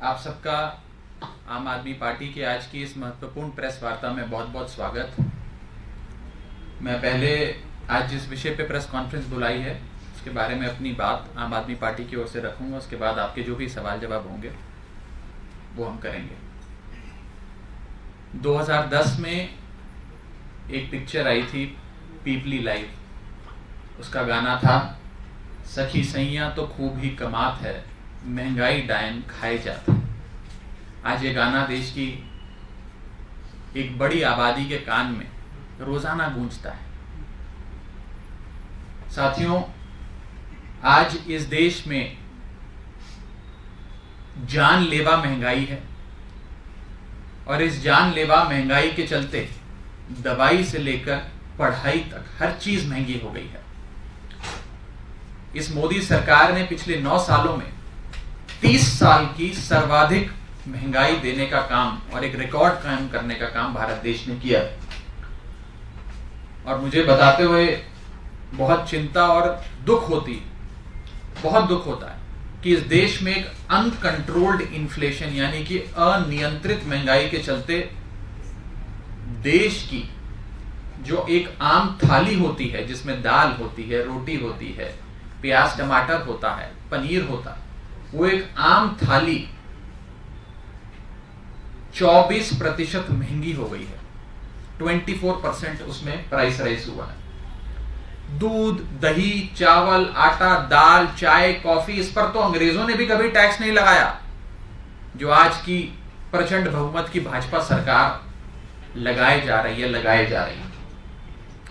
आप सबका आम आदमी पार्टी की आज की इस महत्वपूर्ण प्रेस वार्ता में बहुत बहुत स्वागत। मैं पहले आज जिस विषय पे प्रेस कॉन्फ्रेंस बुलाई है उसके बारे में अपनी बात आम आदमी पार्टी की ओर से रखूंगा। उसके बाद आपके जो भी सवाल जवाब होंगे वो हम करेंगे। 2010 में एक पिक्चर आई थी पीपली लाइव, उसका गाना था सखी सैया तो खूब ही कमात है, महंगाई डायन खाए जाता। आज ये गाना देश की एक बड़ी आबादी के कान में रोजाना गूंजता है। साथियों, आज इस देश में जानलेवा महंगाई है और इस जानलेवा महंगाई के चलते दवाई से लेकर पढ़ाई तक हर चीज महंगी हो गई है। इस मोदी सरकार ने पिछले 9 सालों में 30 साल की सर्वाधिक महंगाई देने का काम और एक रिकॉर्ड कायम करने का काम भारत देश ने किया। और मुझे बताते हुए बहुत चिंता और बहुत दुख होता है कि इस देश में एक अनकंट्रोल्ड इन्फ्लेशन यानी कि अनियंत्रित महंगाई के चलते देश की जो एक आम थाली होती है जिसमें दाल होती है, रोटी होती है, प्याज टमाटर होता है, पनीर होता है, वो एक आम थाली 24% महंगी हो गई है। 24% उसमें प्राइस राइज हुआ है। दूध, दही, चावल, आटा, दाल, चाय, कॉफी, इस पर तो अंग्रेजों ने भी कभी टैक्स नहीं लगाया, जो आज की प्रचंड बहुमत की भाजपा सरकार लगाए जा रही है।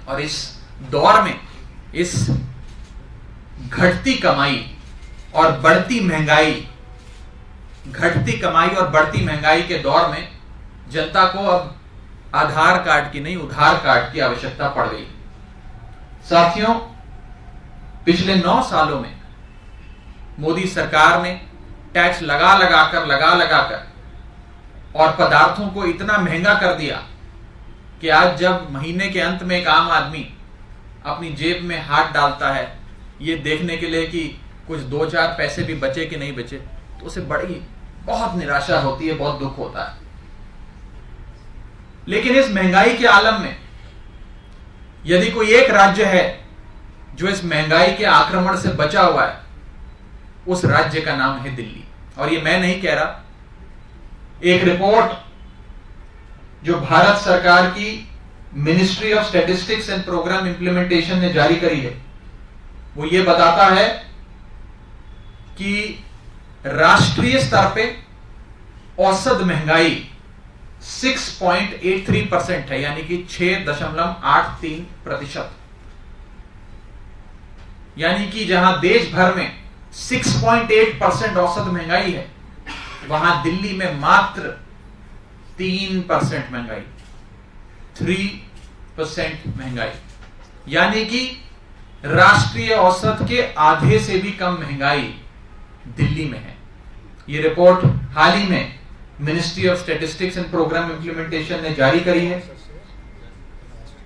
और इस दौर में इस घटती कमाई और बढ़ती महंगाई के दौर में जनता को अब आधार कार्ड की नहीं उधार कार्ड की आवश्यकता पड़ गई। साथियों, पिछले 9 सालों में मोदी सरकार ने टैक्स लगा लगाकर और पदार्थों को इतना महंगा कर दिया कि आज जब महीने के अंत में एक आम आदमी अपनी जेब में हाथ डालता है ये देखने के लिए कि कुछ 2-4 पैसे भी बचे कि नहीं बचे, तो उसे बहुत निराशा होती है, बहुत दुख होता है। लेकिन इस महंगाई के आलम में यदि कोई एक राज्य है जो इस महंगाई के आक्रमण से बचा हुआ है, उस राज्य का नाम है दिल्ली। और ये मैं नहीं कह रहा, एक रिपोर्ट जो भारत सरकार की ministry of statistics and programme implementation ने जारी करी है, वो ये बताता है कि राष्ट्रीय स्तर पे औसत महंगाई 6.83% है, यानी कि 6.83%। यानी कि जहां देश भर में 6.8% औसत महंगाई है, वहां दिल्ली में मात्र 3% महंगाई, 3% महंगाई, यानी कि राष्ट्रीय औसत के आधे से भी कम महंगाई दिल्ली में है। यह रिपोर्ट हाल ही में ministry of statistics and programme implementation ने जारी करी है,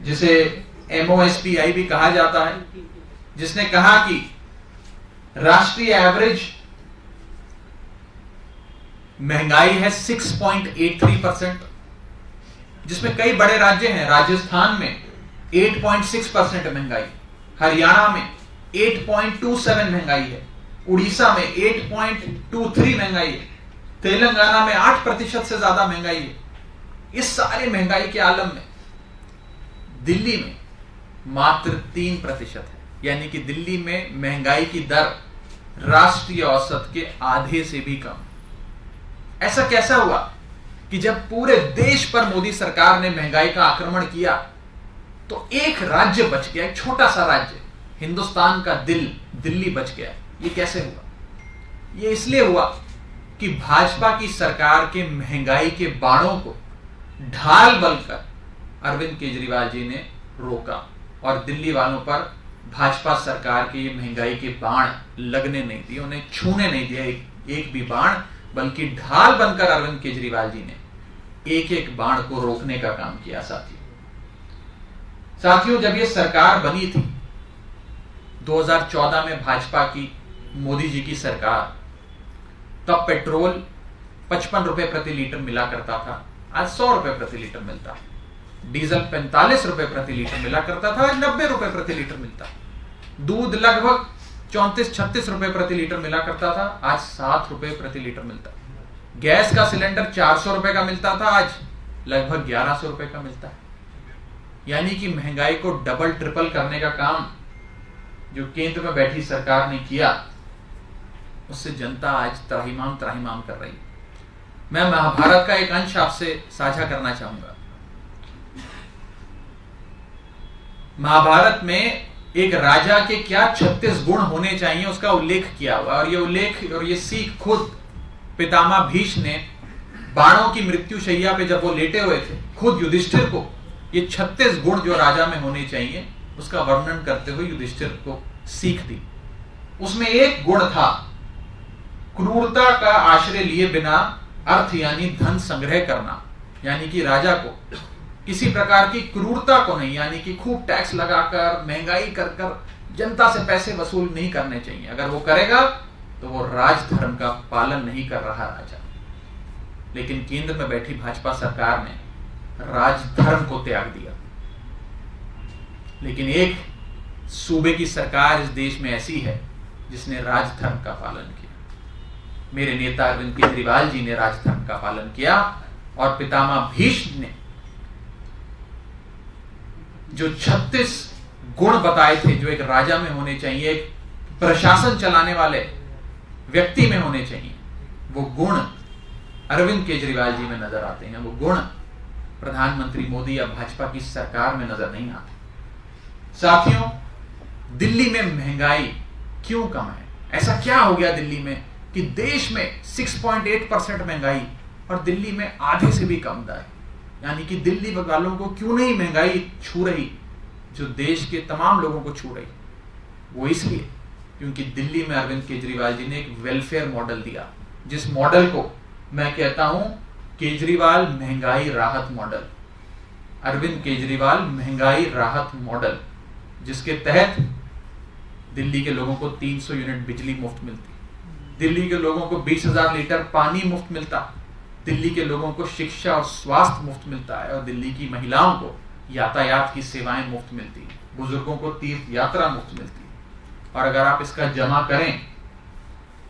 जिसे MOSPI भी कहा जाता है, जिसने कहा कि राष्ट्रीय एवरेज महंगाई है 6.83%, जिसमें कई बड़े राज्य हैं। राजस्थान में 8.6% महंगाई, हरियाणा में 8.27 महंगाई है, उड़ीसा में 8.23 महंगाई है, तेलंगाना में 8% से ज्यादा महंगाई है। इस सारी महंगाई के आलम में दिल्ली में मात्र 3% है, यानी कि दिल्ली में महंगाई की दर राष्ट्रीय औसत के आधे से भी कम। ऐसा कैसा हुआ कि जब पूरे देश पर मोदी सरकार ने महंगाई का आक्रमण किया तो एक राज्य बच गया, एक छोटा सा राज्य, हिंदुस्तान का दिल्ली बच गया। ये कैसे हुआ? ये इसलिए हुआ कि भाजपा की सरकार के महंगाई के बाणों को ढाल बनकर अरविंद केजरीवाल जी ने रोका और दिल्ली वालों पर भाजपा सरकार के ये महंगाई के बाण लगने नहीं दिए, उन्हें छूने नहीं दिया एक भी बाण, बल्कि ढाल बनकर अरविंद केजरीवाल जी ने एक एक बाण को रोकने का काम किया। साथियों, जब ये सरकार बनी थी 2014 में भाजपा की, मोदी जी की सरकार, तब पेट्रोल 55 रुपए प्रति लीटर मिला करता था, आज 100 रुपए प्रति लीटर मिलता है। डीजल 45 रुपए प्रति लीटर मिला करता था, आज 90 रुपए प्रति लीटर मिलता है। दूध लगभग 34-36 रुपए प्रति लीटर मिला करता था, आज 7 रुपए प्रति लीटर मिलता है। गैस का सिलेंडर 400 रुपए का मिलता था, आज लगभग 1100 रुपए का मिलता है। यानी कि महंगाई को डबल ट्रिपल करने का काम जो केंद्र में बैठी सरकार ने किया, उससे जनता आज त्राहिमाम कर रही है। मैं महाभारत का एक अंश आपसे साझा करना चाहूंगा। महाभारत में एक राजा के क्या 36 गुण होने चाहिए उसका उल्लेख किया हुआ, और ये उल्लेख और ये सीख खुद पितामह भीष्म ने बाणों की मृत्यु शैया पे जब वो लेटे हुए थे, खुद युधिष्ठिर को ये 36 गुण जो राजा में होने चाहिए उसका वर्णन करते हुए युधिष्ठिर को सीख दी। उसमें एक गुण था क्रूरता का आश्रय लिए बिना अर्थ यानी धन संग्रह करना, यानी कि राजा को किसी प्रकार की क्रूरता को नहीं, यानी कि खूब टैक्स लगाकर महंगाई कर कर जनता से पैसे वसूल नहीं करने चाहिए। अगर वो करेगा तो वो राजधर्म का पालन नहीं कर रहा राजा। लेकिन केंद्र में बैठी भाजपा सरकार ने राजधर्म को त्याग दिया। लेकिन एक सूबे की सरकार इस देश में ऐसी है जिसने राजधर्म का पालन किया। मेरे नेता अरविंद केजरीवाल जी ने राजधर्म का पालन किया, और पितामह भीष्म ने जो 36 गुण बताए थे जो एक राजा में होने चाहिए, एक प्रशासन चलाने वाले व्यक्ति में होने चाहिए, वो गुण अरविंद केजरीवाल जी में नजर आते हैं। वो गुण प्रधानमंत्री मोदी या भाजपा की सरकार में नजर नहीं आते। साथियों, दिल्ली में महंगाई क्यों कम है? ऐसा क्या हो गया दिल्ली में कि देश में 6.8% महंगाई और दिल्ली में आधे से भी कम दर? यानी कि दिल्ली वालों को क्यों नहीं महंगाई छू रही जो देश के तमाम लोगों को छू रही? वो इसलिए क्योंकि दिल्ली में अरविंद केजरीवाल जी ने एक वेलफेयर मॉडल दिया, जिस मॉडल को मैं कहता हूं केजरीवाल महंगाई राहत मॉडल। अरविंद केजरीवाल महंगाई राहत मॉडल, जिसके तहत दिल्ली के लोगों को 300 यूनिट बिजली मुफ्त मिलती, दिल्ली के लोगों को 20,000 लीटर पानी मुफ्त मिलता, दिल्ली के लोगों को शिक्षा और स्वास्थ्य मुफ्त मिलता है, और दिल्ली की महिलाओं को यातायात की सेवाएं मुफ्त मिलती है, बुजुर्गों को तीर्थ यात्रा मुफ्त मिलती है। और अगर आप इसका जमा करें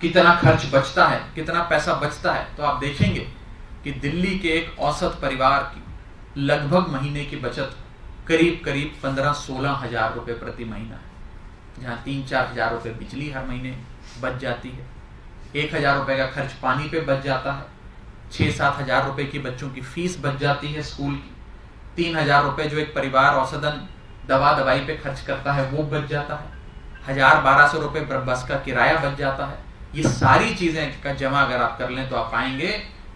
कितना खर्च बचता है, कितना पैसा बचता है, तो आप देखेंगे कि दिल्ली के एक औसत परिवार की लगभग महीने की बचत करीब 15-16 हजार रुपए प्रति महीना है, जहां 3-4 हजार रुपए बिजली हर महीने बच जाती है, 1,000 रुपए का खर्च पानी पे बच जाता है, 6-7 हजार रुपए की बच्चों की फीस बच जाती है स्कूल की, 3,000 रुपए जो एक परिवार औसतन दवा दवाई पे खर्च करता है वो बच जाता है, 1,000-1,200 रुपए बस का किराया बच जाता है। ये सारी चीजें का जमा अगर आप कर लें तो आप पाएंगे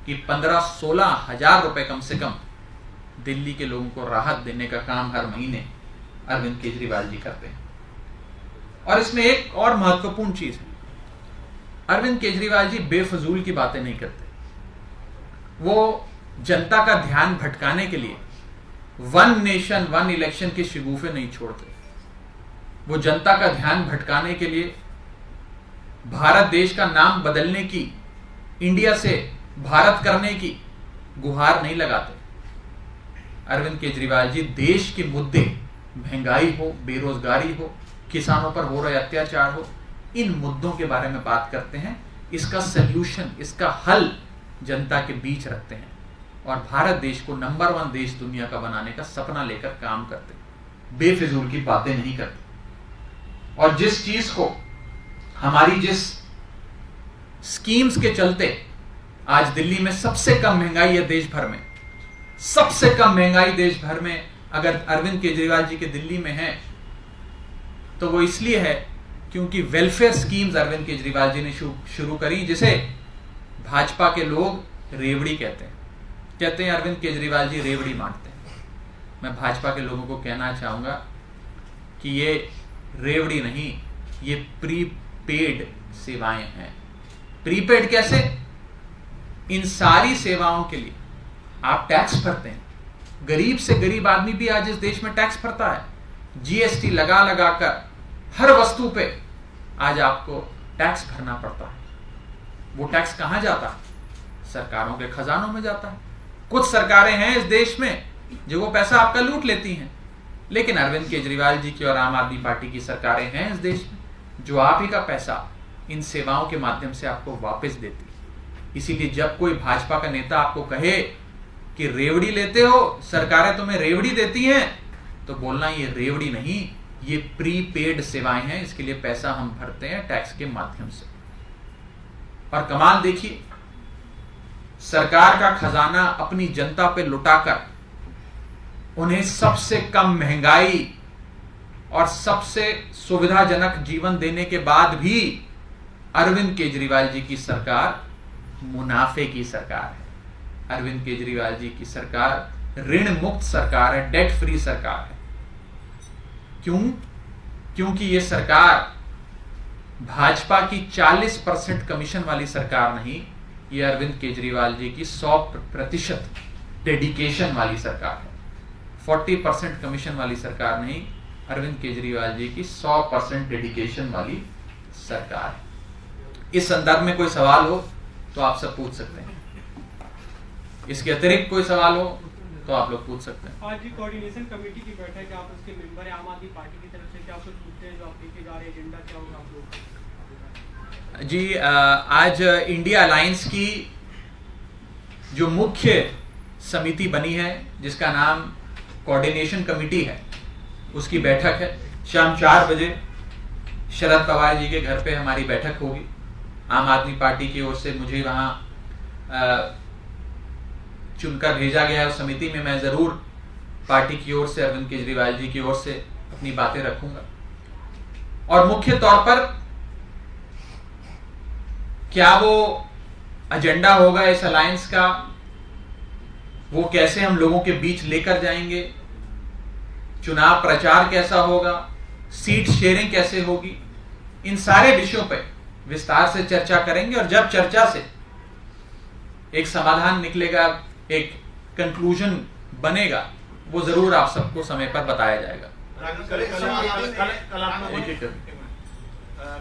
कि 15-16 हजार रुपए कम से कम दिल्ली के लोगों को राहत देने का काम हर महीने अरविंद केजरीवाल जी करते हैं। और इसमें एक और महत्वपूर्ण चीज है, अरविंद केजरीवाल जी बेफजूल की बातें नहीं करते। वो जनता का ध्यान भटकाने के लिए वन नेशन वन इलेक्शन के शिगुफे नहीं छोड़ते। वो जनता का ध्यान भटकाने के लिए भारत देश का नाम बदलने की, इंडिया से भारत करने की गुहार नहीं लगाते। अरविंद केजरीवाल जी देश के मुद्दे, महंगाई हो, बेरोजगारी हो, किसानों पर हो रहे अत्याचार हो, इन मुद्दों के बारे में बात करते हैं, इसका सल्यूशन, इसका हल जनता के बीच रखते हैं, और भारत देश को नंबर 1 देश दुनिया का बनाने का सपना लेकर काम करते हैं, बेफिजूल की बातें नहीं करते। और जिस चीज को, हमारी जिस स्कीम्स के चलते आज दिल्ली में सबसे कम महंगाई है देश भर में, सबसे कम महंगाई देश भर में अगर अरविंद केजरीवाल जी के दिल्ली में है तो वो इसलिए है क्योंकि वेलफेयर स्कीम्स अरविंद केजरीवाल जी ने शुरू करी, जिसे भाजपा के लोग रेवड़ी कहते हैं अरविंद केजरीवाल जी रेवड़ी बांटते हैं। मैं भाजपा के लोगों को कहना चाहूंगा कि ये रेवड़ी नहीं, ये प्रीपेड सेवाएं हैं। प्रीपेड कैसे? इन सारी सेवाओं के लिए आप टैक्स भरते हैं, गरीब से गरीब आदमी भी आज इस देश में टैक्स भरता है, जीएसटी लगा लगा कर हर वस्तु पे आज आपको टैक्स भरना पड़ता है। वो टैक्स कहां जाता है? सरकारों के खजानों में जाता है। कुछ सरकारें हैं इस देश में जो वो पैसा आपका लूट लेती हैं, लेकिन अरविंद केजरीवाल जी की और आम आदमी पार्टी की सरकारें हैं इस देश में जो आप ही का पैसा इन सेवाओं के माध्यम से आपको वापस देती है। इसीलिए जब कोई भाजपा का नेता आपको कहे कि रेवड़ी लेते हो, सरकारें तुम्हें रेवड़ी देती हैं, तो बोलना ये रेवड़ी नहीं, ये प्रीपेड सेवाएं हैं, इसके लिए पैसा हम भरते हैं टैक्स के माध्यम से। और कमाल देखिए, सरकार का खजाना अपनी जनता पे लुटाकर उन्हें सबसे कम महंगाई और सबसे सुविधाजनक जीवन देने के बाद भी अरविंद केजरीवाल जी की सरकार मुनाफे की सरकार है। अरविंद केजरीवाल जी की सरकार ऋण मुक्त सरकार है, डेट फ्री सरकार है। क्यों? क्योंकि यह सरकार भाजपा की 40% कमीशन वाली सरकार नहीं, यह अरविंद केजरीवाल जी की 100% डेडिकेशन वाली सरकार है। 40% कमीशन वाली सरकार नहीं, अरविंद केजरीवाल जी की 100% डेडिकेशन वाली सरकार है। इस संदर्भ में कोई सवाल हो तो आप सब पूछ सकते हैं, इसके अतिरिक्त कोई सवाल हो तो आप लोग पूछ सकते हैं। आज कोऑर्डिनेशन कमेटी की बैठक है, आप उसके मेंबर हैं, आम आदमी पार्टी की तरफ से क्या कुछ पूछते हैं जो आप लेके जा रहे हैं, एजेंडा क्या होगा आप लोग? जी, आज इंडिया अलायंस की जो मुख्य समिति बनी है जिसका नाम कोऑर्डिनेशन कमेटी है, उसकी बैठक है। शाम 4 बजे शरद पवार जी के घर पे हमारी बैठक होगी। आम आदमी पार्टी की ओर से मुझे वहां चुनकर भेजा गया है। उस समिति में मैं जरूर पार्टी की ओर से, अरविंद केजरीवाल जी की ओर से अपनी बातें रखूंगा। और मुख्य तौर पर क्या वो एजेंडा होगा इस अलायंस का, वो कैसे हम लोगों के बीच लेकर जाएंगे, चुनाव प्रचार कैसा होगा, सीट शेयरिंग कैसे होगी, इन सारे विषयों पर विस्तार से चर्चा करेंगे। और जब चर्चा से एक समाधान निकलेगा, एक कंक्लूजन बनेगा, वो जरूर आप सबको समय पर बताया जाएगा।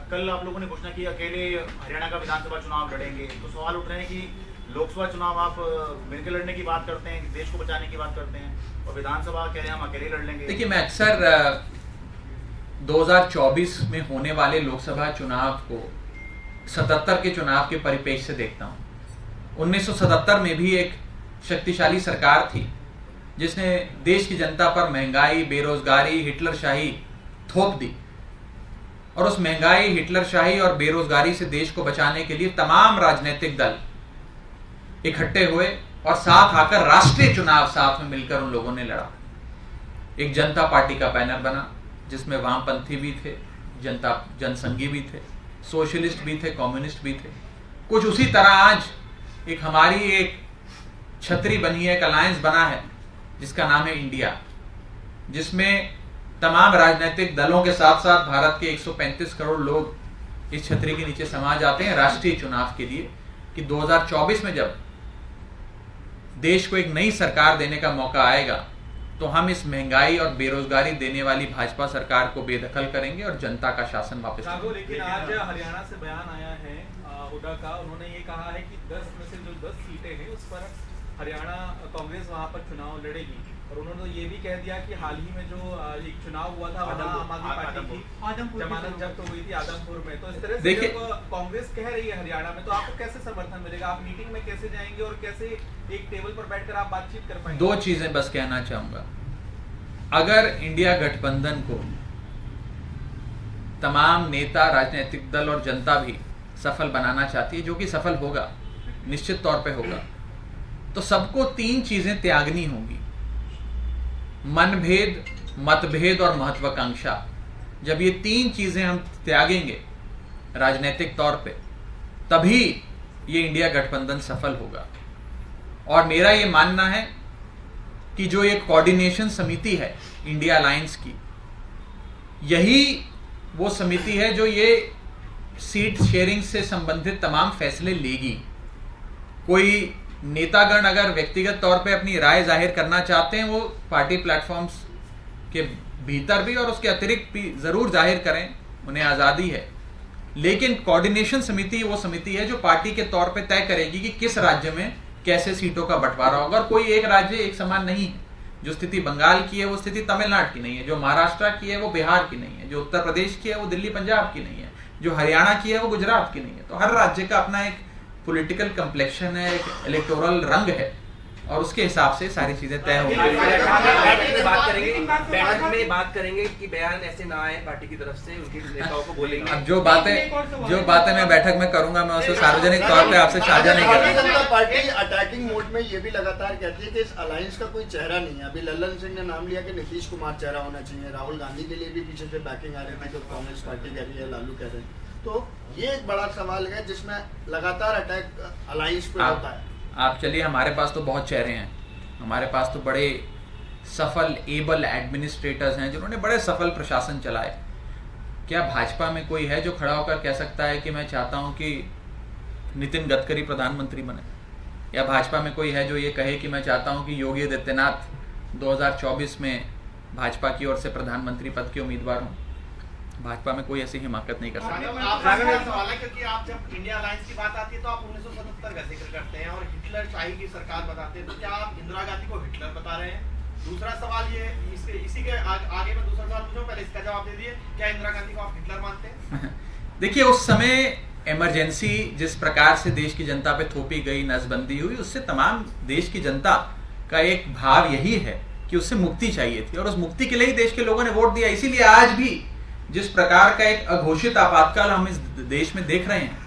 कल आप लोगों ने घोषणा की अकेले हरियाणा का विधानसभा चुनाव लड़ेंगे, तो सवाल उठ रहे हैं कि लोकसभा चुनाव आप मिलकर लड़ने की बात करते हैं, देश को बचाने की बात करते हैं, और विधानसभा कह रहे हैं हम अकेले लड़ लेंगे। देखिए, मैं अक्सर 2024 में होने वाले लोकसभा चुनाव को 77 के चुनाव के परिप्रेक्ष्य से देखता हूं। 1977 में भी एक शक्तिशाली सरकार थी जिसने देश की जनता पर महंगाई, बेरोजगारी, हिटलरशाही थोप दी, और उस महंगाई, हिटलरशाही और बेरोजगारी से देश को बचाने के लिए तमाम राजनीतिक दल इकट्ठे हुए और साथ आकर राष्ट्रीय चुनाव साथ में मिलकर उन लोगों ने लड़ा। एक जनता पार्टी का बैनर बना जिसमें वामपंथी भी थे, जनसंघी भी थे, सोशलिस्ट भी थे, कम्युनिस्ट भी थे। कुछ उसी तरह आज एक हमारी एक छतरी बनी है, एक अलायंस बना है जिसका नाम है इंडिया, जिसमें तमाम राजनीतिक दलों के साथ साथ भारत के 135 करोड़ लोग इस छतरी के नीचे समा जाते हैं राष्ट्रीय चुनाव के लिए, कि 2024 में जब देश को एक नई सरकार देने का मौका आएगा तो हम इस महंगाई और बेरोजगारी देने वाली भाजपा सरकार को बेदखल करेंगे और जनता का शासन वापस करेंगे। लेकिन आज हरियाणा से बयान आया है हुड्डा का, उन्होंने ये कहा है कि 10 में से जो 10 सीटें हैं उस पर हरियाणा कांग्रेस वहां पर चुनाव लड़ेगी, और उन्होंने ये भी कह दिया कि हाल ही में जो एक चुनाव हुआ था वहाँ आम आदमी पार्टी की जमानत जब्त हुई थी आदमपुर में, तो इस तरह से जब कांग्रेस कह रही है हरियाणा में, तो आपको कैसे समर्थन मिलेगा? आप मीटिंग में कैसे जाएंगे और कैसे एक टेबल पर बैठकर आप बातचीत कर पाएंगे? 2 चीजें बस कहना चाहूंगा। अगर इंडिया गठबंधन को तमाम नेता, राजनीतिक दल और जनता भी सफल बनाना चाहती है, जो कि सफल होगा, निश्चित तौर पे होगा, तो सबको 3 चीजें त्यागनी होंगी: मनभेद, मतभेद और महत्वाकांक्षा। जब ये 3 चीजें हम त्यागेंगे राजनीतिक तौर पे, तभी ये इंडिया गठबंधन सफल होगा। और मेरा ये मानना है कि जो ये कोऑर्डिनेशन समिति है इंडिया अलायंस की, यही वो समिति है जो ये सीट शेयरिंग से संबंधित तमाम फैसले लेगी। कोई नेतागण अगर व्यक्तिगत तौर पे अपनी राय जाहिर करना चाहते हैं, वो पार्टी प्लेटफॉर्म्स के भीतर भी और उसके अतिरिक्त भी जरूर जाहिर करें, उन्हें आज़ादी है। लेकिन कोऑर्डिनेशन समिति वो समिति है जो पार्टी के तौर पे तय करेगी कि किस राज्य में कैसे सीटों का बंटवारा होगा। और कोई एक राज्य एक समान नहीं है। जो स्थिति बंगाल की है वो स्थिति तमिलनाडु की नहीं है, जो महाराष्ट्र की है वो बिहार की नहीं है, जो उत्तर प्रदेश की है वो दिल्ली पंजाब की नहीं है, जो हरियाणा की है वो गुजरात की नहीं है। तो हर राज्य का अपना एक पॉलिटिकल कम्प्लेक्शन है, एक इलेक्टोरल रंग है, और उसके हिसाब से सारी चीजें तय होंगी। बात करेंगे कि बयान ऐसे ना आए पार्टी की तरफ से, उनके नेताओं को बोलेंगे। अब जो बातें मैं बैठक में करूंगा, मैं उसे सार्वजनिक तौर पे आपसे साझा नहीं करूंगा। जनता पार्टी अटैकिंग मोड में ये भी लगातार कहती है कि इस अलायंस का कोई चेहरा नहीं है। अभी लल्लन सिंह ने नाम लिया कि नीतीश कुमार चेहरा होना चाहिए। राहुल गांधी के लिए भी पीछे से बैकिंग आ रही थी, जो कांग्रेस पार्टी कह रही है, लालू कह रहे हैं। तो ये एक बड़ा सवाल है जिसमें लगातार अटैक अलायंस पे होता है। आप चलिए, हमारे पास तो बहुत चेहरे हैं, हमारे पास तो बड़े सफल एबल एडमिनिस्ट्रेटर्स हैं जिन्होंने बड़े सफल प्रशासन चलाए। क्या भाजपा में कोई है जो खड़ा होकर कह सकता है कि मैं चाहता हूं कि नितिन गडकरी प्रधानमंत्री बने? या भाजपा में कोई है जो ये कहे कि मैं चाहता हूं कि योगी आदित्यनाथ 2024 में भाजपा की ओर से प्रधानमंत्री पद के उम्मीदवार हों? भाजपा में कोई ऐसी हिमाकत नहीं कर सकता। सवाल है क्योंकि आप जब इंडिया अलायंस की बात आती है तो आप 1977 का जिक्र करते हैं और हिटलर शाही की सरकार बताते हैं, तो क्या आप इंदिरा गांधी को हिटलर बता रहे हैं? दूसरा सवाल ये, इसी के आगे में दूसरा सवाल पूछूं, पहले इसका जवाब दे दिए, क्या इंदिरा गांधी को आप हिटलर मानते हैं? देखिए, उस समय इमरजेंसी जिस प्रकार से देश की जनता पे थोपी गई, नसबंदी हुई, उससे तमाम देश की जनता का एक भाव यही है कि उससे मुक्ति चाहिए थी, और उस मुक्ति के लिए ही देश के लोगों ने वोट दिया। इसीलिए आज भी जिस प्रकार का एक अघोषित आपातकाल हम इस देश में देख रहे हैं,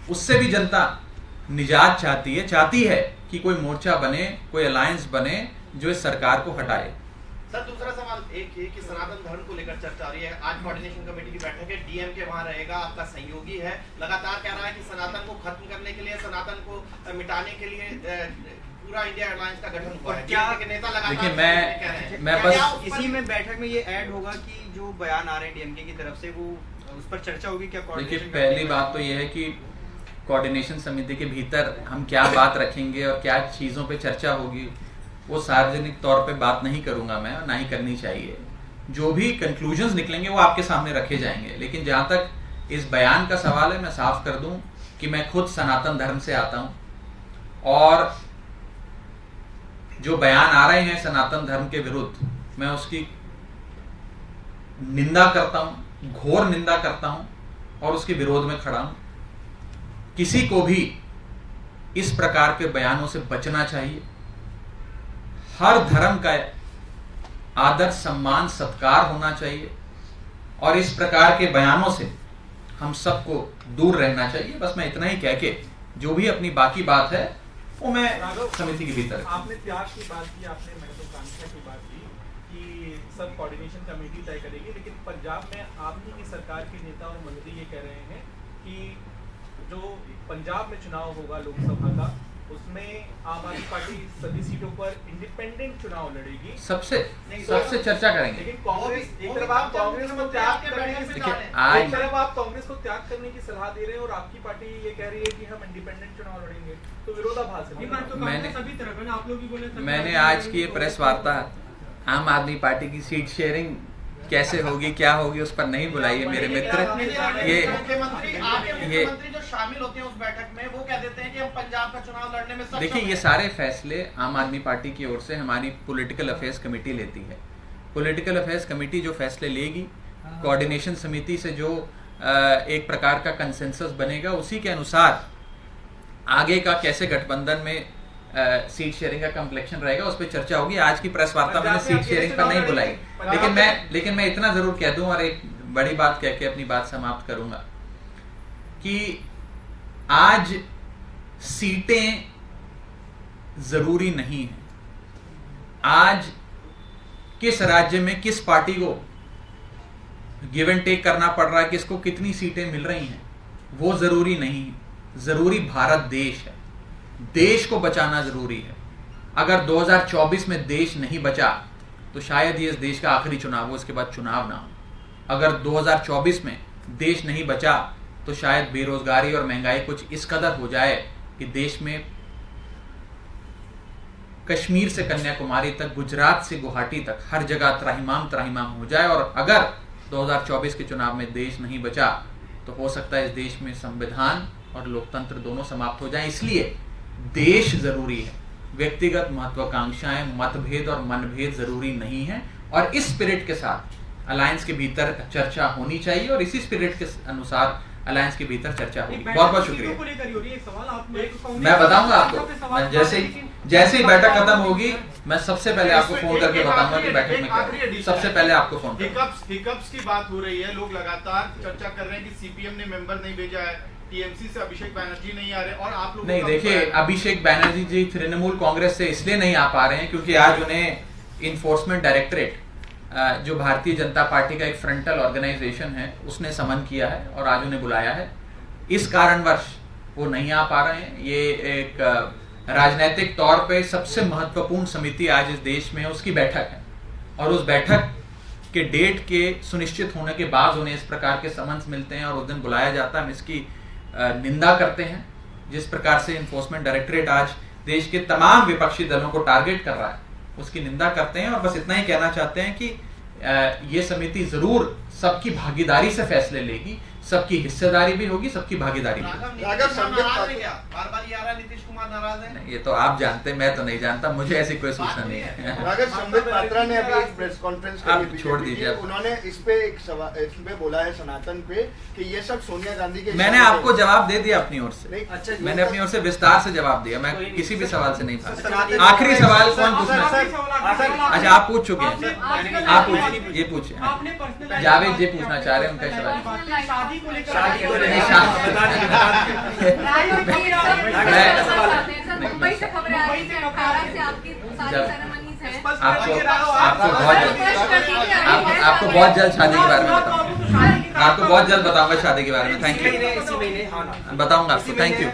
उससे भी जनता निजात चाहती है कि कोई मोर्चा बने, कोई अलायंस बने जो इस सरकार को हटाए। सर, दूसरा सवाल एक है कि सनातन धर्म को लेकर चर्चा हो रही है। आज कोऑर्डिनेशन कमेटी की बैठक है, डीएमके वहां रहेगा, आपका सहयोगी है, लगातार कह रहा है कि सनातन को खत्म करने के लिए, सनातन को मिटाने के लिए पूरा इंडिया अलायंस का गठन हुआ है। क्या नेता लगातार देखिए, मैं बस इसी में बैठक में ये ऐड होगा कि जो बयान आ रहे हैं डीएमके की तरफ से, वो उस पर चर्चा होगी क्या? देखिए, पहली बात तो ये है कि कोऑर्डिनेशन समिति के भीतर हम क्या बात रखेंगे और क्या चीजों पे चर्चा होगी, वो सार्वजनिक तौर पे बात नहीं करूंगा मैं, और ना ही करनी चाहिए। जो भी कंक्लूजन्स निकलेंगे वो आपके सामने रखे जाएंगे। लेकिन जहां तक इस बयान का सवाल है, मैं साफ कर दूं कि मैं खुद सनातन धर्म से आता हूं, और जो बयान आ रहे हैं सनातन धर्म के विरुद्ध, मैं उसकी निंदा करता हूं, घोर निंदा करता हूं, और उसके विरोध में खड़ा हूं। किसी को भी इस प्रकार के बयानों से बचना चाहिए। हर धर्म का आदर, सम्मान, सत्कार होना चाहिए, और इस प्रकार के बयानों से हम सबको दूर रहना चाहिए। बस मैं इतना ही कह के जो भी अपनी बाकी बात है वो मैं समिति के भीतर। आपने त्याग की बात की, आपने महत्वाकांक्षा की बात की कि सब कोऑर्डिनेशन कमेटी तय करेगी, लेकिन पंजाब में आप ही की सरकार के नेता और मंत्री ये कह रहे हैं कि जो पंजाब में चुनाव होगा लोकसभा का, उसमें आम आदमी पार्टी सभी सीटों पर इंडिपेंडेंट चुनाव लड़ेगी। सबसे चर्चा करेंगे। लेकिन कांग्रेस, एक तरफ आप कांग्रेस को त्याग करने की सलाह दे रहे हैं और आपकी पार्टी ये कह रही है कि हम इंडिपेंडेंट चुनाव लड़ेंगे, तो विरोधाभास है। मैंने आज की ये प्रेस वार्ता आम आदमी पार्टी की सीट शेयरिंग कैसे होगी, क्या होगी, उस पर नहीं बुलाइए मेरे मित्र। ये मुख्यमंत्री जो शामिल होते हैं उस बैठक में, वो कह देते हैं कि हम पंजाब का चुनाव लड़ने में सक्षम देखिए, ये सारे फैसले आम आदमी पार्टी की ओर से हमारी पॉलिटिकल अफेयर्स कमेटी लेती है। पॉलिटिकल अफेयर्स कमेटी जो फैसले लेगी, कोऑर्डिनेशन समिति से जो एक प्रकार का कंसेंसस बनेगा, उसी के अनुसार आगे का कैसे गठबंधन में सीट शेयरिंग का कम्प्लेक्शन रहेगा, उस पर चर्चा होगी। आज की प्रेस वार्ता मैंने सीट शेयरिंग पर नहीं बुलाई, लेकिन मैं इतना जरूर कह दूं, और एक बड़ी बात कह के अपनी बात समाप्त करूंगा, कि आज सीटें जरूरी नहीं है। आज किस राज्य में किस पार्टी को गिव एंड टेक करना पड़ रहा है, किसको कितनी सीटें मिल रही हैं, वो जरूरी नहीं है। जरूरी भारत देश है, देश को बचाना जरूरी है। अगर 2024 में देश नहीं बचा तो शायद ये इस देश का आखिरी चुनाव हो, इसके बाद चुनाव ना हो। अगर 2024 में देश नहीं बचा तो शायद बेरोजगारी और महंगाई कुछ इस कदर हो जाए कि देश में कश्मीर से कन्याकुमारी तक, गुजरात से गुवाहाटी तक हर जगह त्राहिमाम हो जाए। और अगर 2024 के चुनाव में देश नहीं बचा तो हो सकता है इस देश में संविधान और लोकतंत्र दोनों समाप्त हो जाएं। इसलिए देश जरूरी है, व्यक्तिगत महत्वाकांक्षाएं, मतभेद और मनभेद जरूरी नहीं है। और इस स्पिरिट के साथ अलायंस के भीतर चर्चा होनी चाहिए और इसी स्पिरिट के अनुसार अलायंस के भीतर चर्चा होगी। बहुत बहुत शुक्रिया। मैं बताऊंगा आपको, मैं जैसे ही बैठक खत्म होगी मैं सबसे पहले आपको फोन करके बताऊंगा कि बैठक में क्या हुआ। सबसे पहले आपको फोन हिकअप्स की बात हो रही है, लोग लगातार चर्चा कर रहे हैं कि सीपीएम ने मेंबर नहीं भेजा है, टीएमसी से अभिषेक बैनर्जी नहीं आ रहे और आप लोग नहीं। देखिए, अभिषेक बैनर्जी जी तृणमूल कांग्रेस से इसलिए नहीं आ पा रहे हैं क्योंकि आज उन्हें इन्फोर्समेंट डायरेक्टरेट, जो भारतीय जनता पार्टी का एक फ्रंटल ऑर्गेनाइजेशन है, उसने समन किया है और आज उन्हें बुलाया है। इस कारणवश वो नहीं आ पा रहे हैं। ये एक राजनीतिक तौर पे सबसे महत्वपूर्ण समिति आज इस देश में है, उसकी बैठक है और उस बैठक के डेट के सुनिश्चित होने के बाद उन्हें इस प्रकार के समन्स मिलते हैं और उस दिन बुलाया जाता है। हम इसकी निंदा करते हैं। जिस प्रकार से इन्फोर्समेंट डायरेक्टरेट आज देश के तमाम विपक्षी दलों को टारगेट कर रहा है, उसकी निंदा करते हैं और बस इतना ही कहना चाहते हैं कि ये समिति जरूर सबकी भागीदारी से फैसले लेगी, सबकी हिस्सेदारी भी होगी, सबकी भागीदारी भी होगी। बार-बार ये आ रहा है नीतीश कुमार नाराज है। ये तो आप जानते हैं, मैं तो नहीं जानता, मुझे ऐसी कोई सूचना नहीं है। अगर संबित पात्रा ने अभी एक प्रेस कॉन्फ्रेंस आप छोड़ दीजिए। उन्होंने इस पे एक सवाल इस पे बोला है सनातन पे कि ये सब सोनिया गांधी के। मैंने आपको जवाब दे दिया अपनी ओर से। अच्छा, मैंने अपनी ओर से विस्तार से जवाब दिया। मैं किसी भी सवाल से नहीं भागा। आखिरी सवाल कौन पूछना? अच्छा, आप पूछ चुके हैं। आप पूछिए, ये पूछिए। जावेद जी पूछना चाह रहे हैं, उनका सवाल। मुंबई से खबरें आ रही हैं, 18 से आपकी सारी सेरेमनीज है। आपको बहुत जल्द शादी के बारे में बताऊंगा। आपको बहुत जल्द बताऊंगा शादी के बारे में। थैंक यू, बताऊंगा आपको। Thank you.